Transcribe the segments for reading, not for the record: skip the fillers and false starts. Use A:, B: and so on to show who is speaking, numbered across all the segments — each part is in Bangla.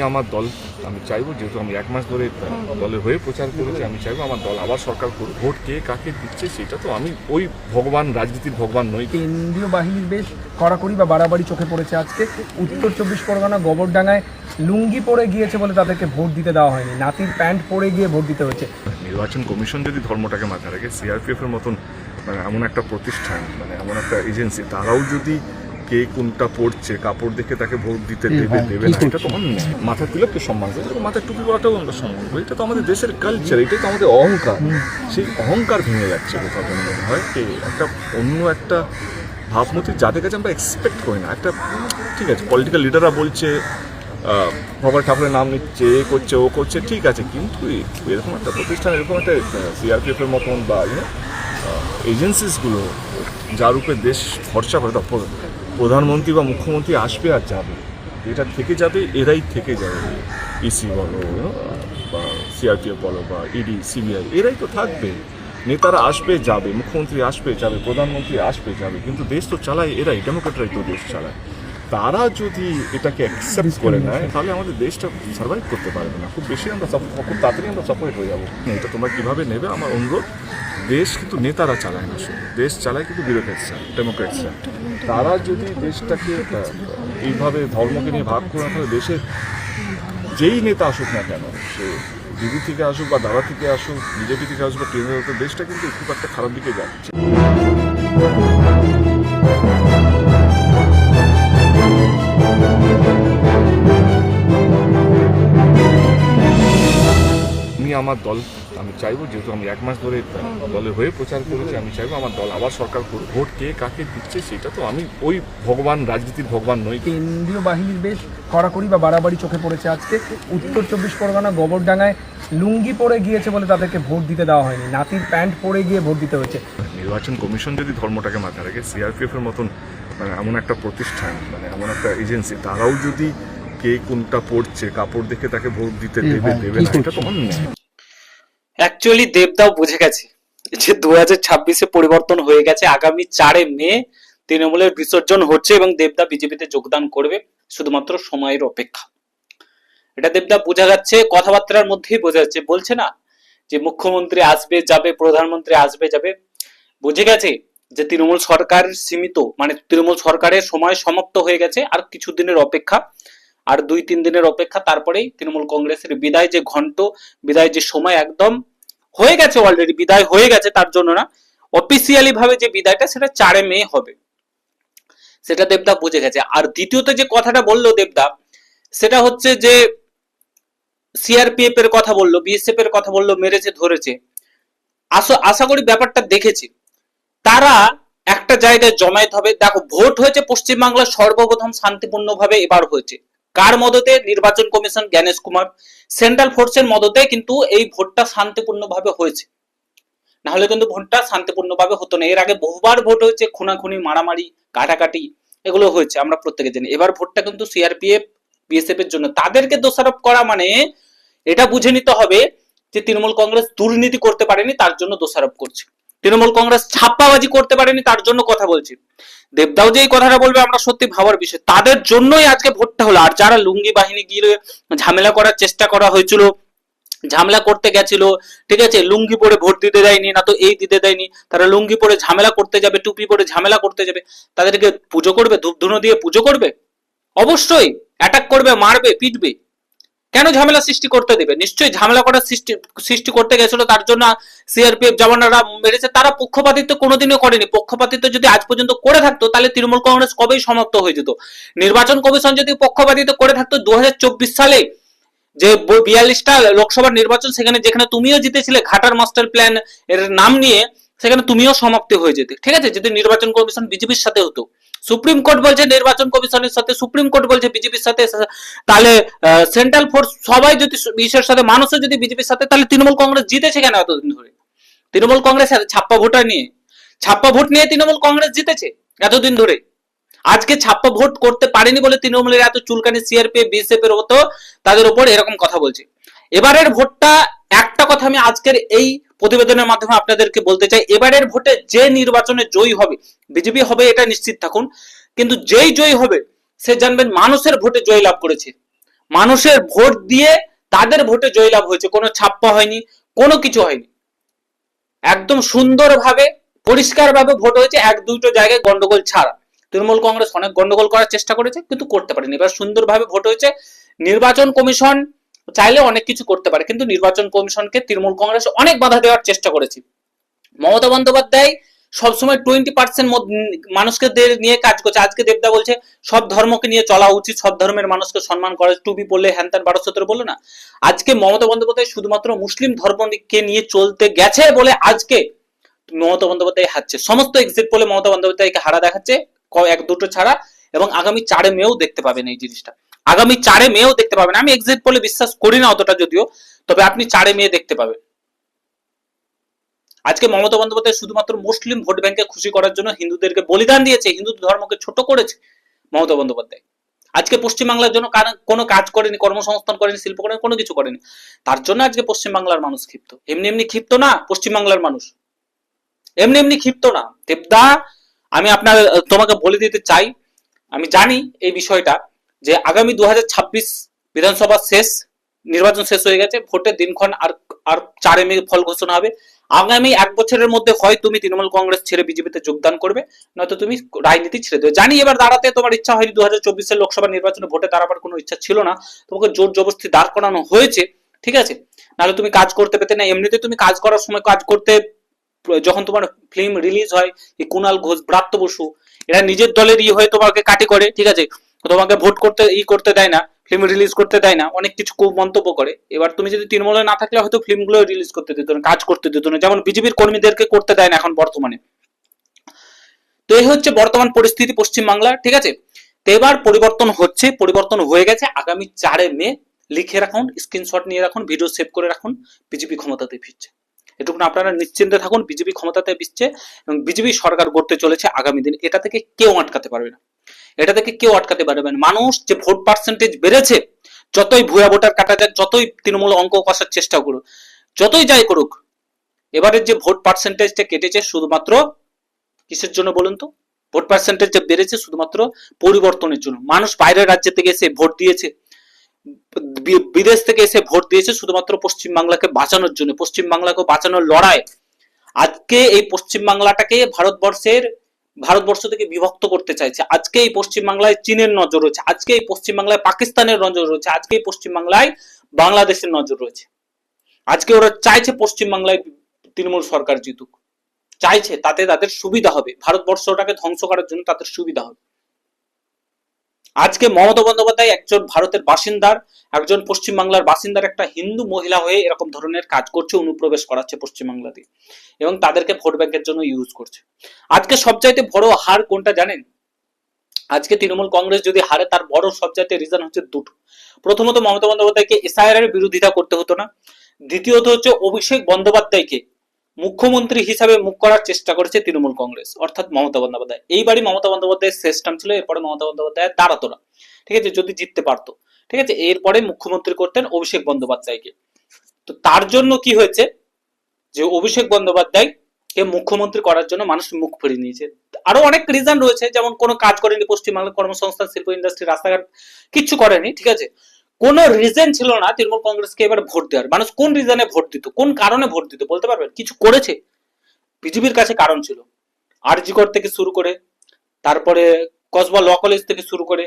A: আমার দল আমি চাইবো, যেহেতু আমি এক মাস ধরে দলের হয়ে প্রচার করেছি, আমি চাইবো আমার দল আবার সরকার করুক। ভোট কে কাকে দিচ্ছে সেটা তো আমি ওই ভগবান, রাজনীতির ভগবান নই।
B: কেন্দ্রীয় বাহিনীর বেশ কড়াকড়ি বা বাড়াবাড়ি চোখে পড়েছে আজকে। উত্তর 24 পরগনা গোবরডাঙ্গায় লুঙ্গি পরে গিয়েছে বলে তাদেরকে ভোট দিতে দেওয়া হয়নি, নাতির প্যান্ট পরে গিয়ে ভোট দিতে হয়েছে।
A: নির্বাচন কমিশন যদি ধর্মটাকে মাথায় রাখে, সিআরপিএফ এর মতন এমন একটা প্রতিষ্ঠান, এমন একটা এজেন্সি, তারাও যদি কে কোনটা পড়ছে কাপড় দেখে তাকে ভোট দিতে দেবে না, এটা তো অন্যায়। মাথা তুলে কেউ সম্মান করে, মাথায় টুপি পরাটাও আমরা সম্মান করি, এটা তো আমাদের দেশের কালচার, এটাই তো আমাদের অহংকার। সেই অহংকার ভেঙে যাচ্ছে কোথাও যেন মনে হয় একটা অন্য একটা ভাবমূর্তি যাদের কাছে আমরা এক্সপেক্ট করি না। একটা ঠিক আছে, পলিটিক্যাল লিডাররা বলছে ভগবান ঠাকুরের নাম নিচ্ছে, এ করছে ও করছে, ঠিক আছে, কিন্তু এরকম একটা প্রতিষ্ঠান, এরকম একটা সিআরপিএফ এর মতন বা এজেন্সিসগুলো যার উপরে দেশ ভরসা করে, প্রধানমন্ত্রী বা মুখ্যমন্ত্রী আসবে আর যাবে, এটা থেকে যাবে, এরাই থেকে যাবে। ইসি বলো বা সিআরপিএফ বলো বা ইডি সিবিআই, এরাই তো থাকবে। নেতারা আসবে যাবে, মুখ্যমন্ত্রী আসবে যাবে, প্রধানমন্ত্রী আসবে যাবে, কিন্তু দেশ তো চালায় এরাই, ডেমোক্রেটরাই তো দেশ চালায়। তারা যদি এটাকে অ্যাকসেপ্ট করে নেয় তাহলে আমাদের দেশটা সার্ভাইভ করতে পারবে না। খুব বেশি আমরা খুব তাড়াতাড়ি আমরা সাপোর্ট হয়ে যাবো। এটা তোমরা কীভাবে নেবে আমার অনুরোধ। দেশ কিন্তু নেতারা চালায় না, শুধু দেশ চালায় কিন্তু ব্যুরোক্রেটসরা, ডেমোক্রেটসরা। তারা যদি দেশটাকে এইভাবে ধর্মকে নিয়ে ভাগ করে না, তাহলে দেশের যেই নেতা আসুক না কেন, সে দিদি থেকে আসুক বা দাদা থেকে আসুক, বিজেপি থেকে আসুক বা কেন্দ্রীয়, দেশটা কিন্তু খুব একটা খারাপ দিকে যাচ্ছে। আমার দল আমি চাইবো, যেহেতু আমি এক মাস ধরে দলের হয়ে প্রচার করেছি, আমি চাইবো আমার দল আবার সরকার করুক। ভোট কে কাকে দিচ্ছে সেটা তো আমি ওই ভগবান, রাজনীতির ভগবান নই।
B: কেন্দ্রীয় বাহিনীর বেশ কড়াকড়ি বা বাড়াবাড়ি চোখে পড়েছে আজকে। উত্তর 24 পরগনা গোবরডাঙ্গায় লুঙ্গি পরে গিয়েছে বলে তাদেরকে ভোট দিতে দেওয়া হয়নি, নাতির প্যান্ট পরে গিয়ে ভোট দিতে হয়েছে।
A: নির্বাচন কমিশন যদি ধর্মটাকে মাথায় রাখে, সিআরপিএফ এর মতন এমন একটা প্রতিষ্ঠান, এমন একটা এজেন্সি, তারাও যদি কে কোনটা পড়ছে কাপড় দেখে তাকে ভোট দিতে দেবে না, এটা তো অন্যায়।
C: অ্যাকচুয়ালি দেবদাও বুঝে গেছে যে 2026-এ পরিবর্তন হয়ে গেছে। আগামী 4 মে তৃণমূলের বিসর্জন হচ্ছে এবং দেবদা বিজেপিতে যোগদান করবে, শুধুমাত্র সময়ের অপেক্ষা। এটা দেবদা বোঝা যাচ্ছে, কথাবার্তার মধ্যেই বোঝা যাচ্ছে। বলছে না যে মুখ্যমন্ত্রী আসবে যাবে, প্রধানমন্ত্রী আসবে যাবে, বুঝে গেছে যে তৃণমূল সরকার সীমিত, তৃণমূল সরকারের সময় সমাপ্ত হয়ে গেছে। আর কিছু দিনের অপেক্ষা, আর 2-3 দিনের অপেক্ষা, তারপরেই তৃণমূল কংগ্রেসের বিদায় যে ঘন্ট, বিদায় যে সময় একদম হয়ে গেছে, অলরেডি বিদায় হয়ে গেছে। তার জন্য না, অফিসিয়ালি ভাবে যে বিদায়টা, সেটা 4 মে হবে, সেটা দেবদা বুঝে গেছে। আর দ্বিতীয়ত যে কথাটা বললো দেবদা, সেটা হচ্ছে যে সিআরপিএফ এর কথা বললো, বিএসএফ এর কথা বললো, মেরেছে ধরেছে। আশা করি ব্যাপারটা দেখেছি। তারা একটা জায়গায় জমায়েত হবে। দেখো, ভোট হয়েছে পশ্চিমবাংলার সর্বপ্রথম শান্তিপূর্ণভাবে এবার হয়েছে। কার মদতে? নির্বাচন কমিশন, জ্ঞানেশ কুমার, সেন্ট্রাল ফোর্সের মদতে কিন্তু এই ভোটটা শান্তিপূর্ণভাবে হয়েছে। না হলে কিন্তু ভোটটা শান্তিপূর্ণভাবে হতো না। এর আগে বহুবার ভোট হয়েছে, খুনাখুনি, মারামারি, কাটাকাটি, এগুলো হয়েছে, আমরা প্রত্যেকে জানি। এবার ভোটটা কিন্তু সিআরপিএফ বিএসএফ এর জন্য। তাদেরকে দোষারোপ করা মানে এটা বুঝে নিতে হবে যে তৃণমূল কংগ্রেস দুর্নীতি করতে পারেনি, তার জন্য দোষারোপ করছে। তৃণমূল কংগ্রেস ছাপ্পাবাজি করতে পারেনি, তার জন্য কথা বলছে। দেবদাও যে এই কথাটা বলবে আমরা সত্যি ভাবার বিষয়। তাদের জন্যই আজকে ভোটটা হলো। আর যারা লুঙ্গি বাহিনী গিয়ে ঝামেলা করার চেষ্টা করা হয়েছিল, ঝামেলা করতে গেছিল, ঠিক আছে, লুঙ্গি পরে ভোট দিতে দেয়নি, না তো এই দিতে দেয়নি, তারা লুঙ্গি পরে ঝামেলা করতে যাবে, টুপি পরে ঝামেলা করতে যাবে, তাদেরকে পুজো করবে, ধূপধুনো দিয়ে পুজো করবে? অবশ্যই অ্যাটাক করবে, মারবে, পিটবে। কেন ঝামেলা সৃষ্টি করতে দেবে? নিশ্চয়ই ঝামেলা করার সৃষ্টি করতে গেছিল, তার জন্য সিআরপিএফ জওয়ানরা মেরেছে। তারা পক্ষপাতিত্ব কোনোদিনও করেনি। পক্ষপাতিত্ব যদি আজ পর্যন্ত করে থাকতো, তাহলে তৃণমূল কংগ্রেস কবেই সমাপ্ত হয়ে যেত। নির্বাচন কমিশন যদি পক্ষপাতিত্ব করে থাকতো, 2024 সালে যে 42টা লোকসভার নির্বাচন, যেখানে তুমিও জিতেছিলে ঘাটার মাস্টার প্ল্যান এর নাম নিয়ে, সেখানে তুমিও সমাপ্তি হয়ে যেতে, ঠিক আছে, যদি নির্বাচন কমিশন বিজেপির সাথে হতো। সুপ্রিম কোর্ট বলছে নির্বাচন কমিশনের সাথে, সুপ্রিম কোর্ট বলছে বিজেপির সাথে, তাহলে সেন্ট্রাল ফোর্স সবাই যদি বিশ্বের সাথে, মানুষও যদি বিজেপির সাথে, তাহলে তৃণমূল কংগ্রেস জিতেছে কেন এতদিন ধরে? তৃণমূল কংগ্রেস ছাপ্পা ভোট নিয়ে তৃণমূল কংগ্রেস জিতেছে এতদিন ধরে। আজকে ছাপ্পা ভোট করতে পারেনি বলে তৃণমূলের এত চুলকানি সিআরপিএফ বিএসএফ এর মতো তাদের উপর এরকম কথা বলছে। এবারের ভোটটা একটা কথা আমি আজকের এই প্রতিবেদনের মাধ্যমে আপনাদেরকে বলতে চাই, এবারের ভোটে যে নির্বাচনে জয়ী হবে, বিজেপি হবে এটা নিশ্চিত থাকুন, কিন্তু যেই জয়ী হবে সে জানবেন মানুষের ভোটে জয় লাভ করেছে, মানুষের ভোট দিয়ে তাদের ভোটে জয়লাভ হয়েছে, কোনো ছাপ্পা হয়নি, কোনো কিছু হয়নি, একদম সুন্দরভাবে পরিষ্কারভাবে ভোট হয়েছে, এক দুটো জায়গায় গন্ডগোল ছাড়া। তৃণমূল কংগ্রেস অনেক গন্ডগোল করার চেষ্টা করেছে কিন্তু করতে পারেনি, এবার সুন্দরভাবে ভোট হয়েছে। নির্বাচন কমিশন চাইলে অনেক কিছু করতে পারে, কিন্তু নির্বাচন কমিশনকে তৃণমূল কংগ্রেস অনেক বাধা দেওয়ার চেষ্টা করেছে। মমতা বন্দ্যোপাধ্যায় সবসময় 20% মানুষকে নিয়ে কাজ করছে। আজকে দেবদা বলছে সব ধর্মকে নিয়ে চলা উচিত, সব ধর্মের মানুষকে সম্মান করা, টুপি পড়লে হ্যান ত্যান 12-17 বললো না। আজকে মমতা বন্দ্যোপাধ্যায় শুধুমাত্র মুসলিম ধর্মকে নিয়ে চলতে গেছে বলে আজকে মমতা বন্দ্যোপাধ্যায় হারছে। সমস্ত এক্সিট পোলে মমতা বন্দ্যোপাধ্যায়কে হারা দেখাচ্ছে, এক দুটো ছাড়া, এবং আগামী 4 মেও দেখতে পাবেন এই জিনিসটা, আগামী 4 মেও দেখতে পাবেন। আমি এক্সিট পোলে বিশ্বাস করি না অতটা যদিও, তবে আপনি 4 মে দেখতে পাবেন। আজকে মমতা বন্দ্যোপাধ্যায় শুধুমাত্র মুসলিম ভোট ব্যাংকে খুশি করার জন্য হিন্দুদেরকে বলিদান দিয়েছে, হিন্দু ধর্মকে ছোট করেছে মমতা বন্দ্যোপাধ্যায়। আজকে পশ্চিমবাংলার জন্য কোনো কাজ করেনি, কর্মসংস্থান করেনি, শিল্প করেনি, কোনো কিছু করেনি। তার জন্য আজকে পশ্চিমবাংলার মানুষ ক্ষিপ্ত। এমনি এমনি ক্ষিপ্ত না পশ্চিমবাংলার মানুষ, এমনি এমনি ক্ষিপ্ত না। দেবদা, আমি তোমাকে বলে দিতে চাই, আমি জানি এই বিষয়টা, যে আগামী 2026 বিধানসভা নির্বাচন শেষ হয়ে গেছে, ভোটের দিনক্ষণ আর 4 মে ফল ঘোষণা হবে। আগামী 1 বছরের মধ্যে হয় তুমি তৃণমূল কংগ্রেস ছেড়ে বিজেপিতে যোগদান করবে, নয়তো তুমি রাজনীতি ছেড়ে দেবে। জানি এবার দাঁড়াতে তোমার ইচ্ছা হয়নি, 2024 লোকসভা নির্বাচনে ভোটে দাঁড়াবার কোনো ইচ্ছা ছিল না, তোমাকে জোর জবরদস্তি দাঁড় করানো হয়েছে, ঠিক আছে, নাহলে তুমি কাজ করতে পেতে না। এমনিতে তুমি কাজ করার সময় কাজ করতে, যখন তোমার ফিল্ম রিলিজ হয়, এই কুণাল ঘোষ, ব্রাত্য বসু, এরা নিজের দলের হয়ে তোমাকে কাটি করে, ঠিক আছে, তোমাকে ভোট করতে করতে দেয় না, ফিল্ম রিলিজ করতে দেয় না, অনেক কিছু মন্তব্য করে। এবার তুমি যদি তৃণমূলে না থাকলে হয়তো ফিল্মগুলো রিলিজ করতে দিত না, কাজ করতে দিত না, যেমন বিজেপির কর্মীদেরকে করতে দেয় না এখন বর্তমানে। তো এই হচ্ছে বর্তমান পরিস্থিতি পশ্চিমবাংলার, ঠিক আছে। তো এবার পরিবর্তন হচ্ছে, পরিবর্তন হয়ে গেছে। আগামী 4 মে লিখে রাখুন, স্ক্রিনশট নিয়ে রাখুন, ভিডিও সেভ করে রাখুন, বিজেপি ক্ষমতাতে ফিরছে। এটুকু আপনারা নিশ্চিন্তে থাকুন, বিজেপি ক্ষমতাতে ফিরছে এবং বিজেপি সরকার গড়তে চলেছে আগামী দিন। এটা থেকে কেউ আটকাতে পারবে না, এটা থেকে কেউ আটকাতে পারবে না। মানুষ যে ভোট পার্সেন্টেজ বেড়েছে, যতই ভুয়া ভোটার কাটা যাক, যতই তৃণমূল অঙ্ক কষার চেষ্টা করুক, যতই যাই করুক, এবারের যে ভোট পার্সেন্টেজটা কেটেছে শুধুমাত্র কিসের জন্য বলুন তো? ভোট পার্সেন্টেজ যে বেড়েছে শুধুমাত্র পরিবর্তনের জন্য। মানুষ বাইরের রাজ্য থেকে এসে ভোট দিয়েছে, বিদেশ থেকে এসে ভোট দিয়েছে শুধুমাত্র পশ্চিমবাংলাকে বাঁচানোর জন্য, পশ্চিমবাংলাকে বাঁচানোর লড়াই। আজকে এই পশ্চিমবাংলাটাকে ভারতবর্ষ থেকে বিভক্ত করতে চাইছে। আজকে এই পশ্চিমবাংলায় চীনের নজর রয়েছে, আজকে এই পশ্চিমবাংলায় পাকিস্তানের নজর রয়েছে, আজকে এই পশ্চিমবাংলায় বাংলাদেশের নজর রয়েছে। আজকে ওরা চাইছে পশ্চিমবাংলায় তৃণমূল সরকার জিতুক, চাইছে, তাতে তাদের সুবিধা হবে, ভারতবর্ষটাকে ধ্বংস করার জন্য তাদের সুবিধা হবে। আজকে মমতা বন্দ্যোপাধ্যায় একজন ভারতের বাসিন্দার, একজন পশ্চিমবাংলার বাসিন্দার একটা হিন্দু মহিলা হয়ে এরকম ধরনের কাজ করছে, অনুপ্রবেশ করাচ্ছে পশ্চিমবাংলাতে, এবং তাদেরকে ভোট ব্যাংকের জন্য ইউজ করছে। আজকে সবচাইতে বড় হার কোনটা জানেন? আজকে তৃণমূল কংগ্রেস যদি হারে, তার বড় সবচাইতে রিজন হচ্ছে দুটো। প্রথমত, মমতা বন্দ্যোপাধ্যায়কে এসআইআর এর বিরোধিতা করতে হতো না। দ্বিতীয়ত হচ্ছে অভিষেক বন্দ্যোপাধ্যায়কে মুখ্যমন্ত্রী হিসাবে মুখ করার চেষ্টা করেছে তৃণমূল কংগ্রেস, অর্থাৎ মমতা বন্দ্যোপাধ্যায়। এইবারই মমতা বন্দ্যোপাধ্যায়ের শেষ টার্ম ছিল, এরপরে মমতা বন্দ্যোপাধ্যায় দাঁড়াতো না, ঠিক আছে, যদি জিততে পারতো, ঠিক আছে। এরপরে মুখ্যমন্ত্রী করতেন অভিষেক বন্দ্যোপাধ্যায়কে। তো তার জন্য কি হয়েছে, যে অভিষেক বন্দ্যোপাধ্যায় কে মুখ্যমন্ত্রী করার জন্য মানুষ মুখ ফিরিয়ে নিয়েছে। আরো অনেক রিজন রয়েছে, যেমন কোনো কাজ করেনি পশ্চিমবাংলার, কর্মসংস্থান, শিল্প, ইন্ডাস্ট্রি, রাস্তাঘাট কিচ্ছু করেনি, ঠিক আছে। কোন রিজন ছিল না তৃণমূল কংগ্রেসকে এবার ভোট দেওয়ার। মানুষ কোন রিজনে ভোট দিত, কোন কারণে ভোট দিত বলতে পারবেন? কিছু করেছে? বিজেপির কাছে কারণ ছিল, আরজিকর থেকে শুরু করে, তারপরে কসবা ল কলেজ থেকে শুরু করে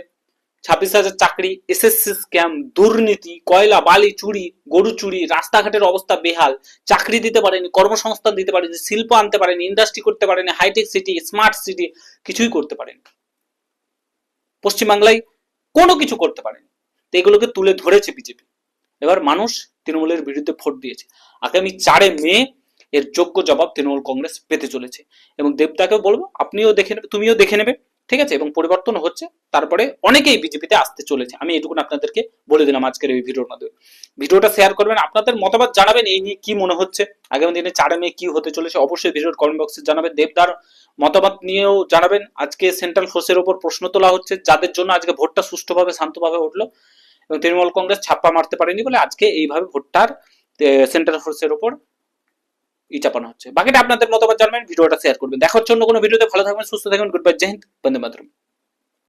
C: 26,000 চাকরি, এসএসসি স্ক্যাম, দুর্নীতি, কয়লা, বালি চুরি, গরু চুরি, রাস্তাঘাটের অবস্থা বেহাল, চাকরি দিতে পারেনি, কর্মসংস্থান দিতে পারেনি, শিল্প আনতে পারেনি, ইন্ডাস্ট্রি করতে পারেনি, হাইটেক সিটি, স্মার্ট সিটি কিছুই করতে পারেনি পশ্চিমবাংলায়, কোনো কিছু করতে পারেনি। তো এগুলোকে তুলে ধরেছে বিজেপি। এবার মানুষ তৃণমূলের বিরুদ্ধে ভোট দিয়েছে। আগামী 4 মে এর যোগ্য জবাব তৃণমূল কংগ্রেস পেতে চলেছে। এবং দেবদাকেও বলবো, আপনিও দেখে নেবে, তুমিও দেখে নেবে, ঠিক আছে। এবং পরিবর্তন হচ্ছে, তারপরে অনেকেই বিজেপিতে আসতে চলেছে। আমি এটুকুন আপনাদেরকে বলে দিলাম আজকের এই ভিডিওর মাধ্যমে। ভিডিওটা শেয়ার করবেন, আপনাদের মতামত জানাবেন, এই নিয়ে কি মনে হচ্ছে, আগামী দিনে 4 মে কি হতে চলেছে অবশ্যই ভিডিওর কমেন্ট বক্সে জানাবেন। দেবদার মতামত নিয়েও জানাবেন। আজকে সেন্ট্রাল ফোর্সের উপর প্রশ্ন তোলা হচ্ছে, যাদের জন্য আজকে ভোটটা সুষ্ঠুভাবে শান্তভাবে উঠলো, এবং তৃণমূল কংগ্রেস ছাপ্পা মারতে পারেনি বলে আজকে এইভাবে ভোটটার সেন্ট্রাল ফোর্সের উপর চাপানো হচ্ছে। বাকিটা আপনাদের মতামত জানাবেন, ভিডিওটা শেয়ার করবেন। দেখা হচ্ছে অন্য কোনো ভিডিওতে। ভালো থাকবেন, সুস্থ থাকবেন। গুড বাই, জয় হিন্দ, বন্দে মাতরম।